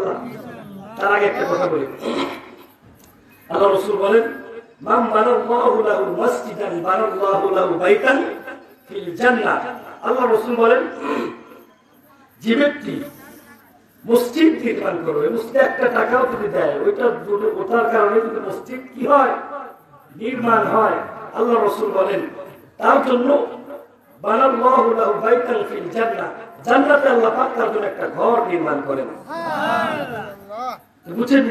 ইনশাআল্লাহ। তার আগে একটা কথা বলি, আল্লাহ রাসূল বলেন, মান বানাল্লাহু লাহু মাসজিদান বানাল্লাহু লাহু বাইতান ফিল জান্নাহ। আল্লাহ রাসূল বলেন, যে ব্যক্তি মসজিদ নির্মাণ করবে, মসজিদে একটা টাকাও যদি দেয়, ওটার কারণে যদি মসজিদ কি হয়, নির্মাণ হয়, আল্লাহ রাসূল বলেন তার জন্য বানাল্লাহু লাহু বাইতান ফিল জান্নাহ, জান্নাতে আল্লাহ পাক তার জন্য একটা ঘর নির্মাণ করেন। সুবহানাল্লাহ। বুঝেন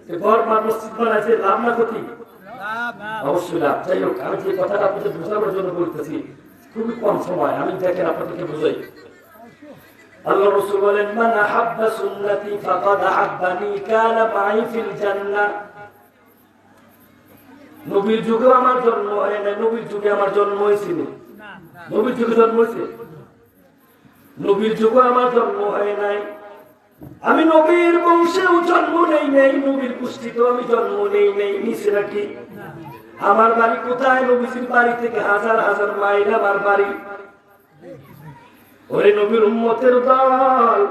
যে ঘর বা মসজিদ বানাইছে লাভ না ক্ষতি? অবশ্যই লাভ। যাই হোক, আমি যে কথাটা আপনাদের বোঝানোর জন্য বলতেছি, খুবই কম সময়, আমি দেখেন আপনাদেরকে বুঝাই। আল্লাহ রাসূল বলেন, মান আহাব্বা সুন্নতি ফাকাদ আহাব্বানি কানা মাই ফিল জান্নাহ। নবীর যুগে আমার জন্ম হয় না, নবীর যুগে আমার জন্ম হয়েছিল, নবীর যুগে জন্ম হয়েছে, নবীর যুগে আমার জন্ম হয় নাই, আমি নবীর বংশেও জন্ম নেই নাই, নবীর পুষ্টিতেও আমি জন্ম নেই নাই, নিচে নাকি আমার বাড়ি কোথায়? নবীর বাড়ি থেকে হাজার হাজার মাইল আমার বাড়ি। ওরে নবীর উম্মতের দল,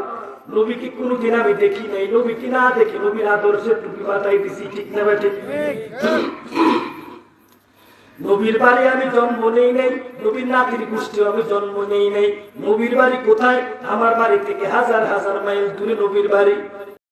নবীকে কোনদিন আমি দেখি নাই, নবীকে না দেখি নবীর আদর্শে টুপি মাথায় দিছি, ঠিক না ঠিক? নবীর বাড়ি আমি জন্ম নেই নাই, নবীর নাতির গোষ্ঠী আমি জন্ম নেই নাই, নবীর বাড়ি কোথায়? আমার বাড়ি থেকে হাজার হাজার মাইল দূরে নবীর বাড়ি।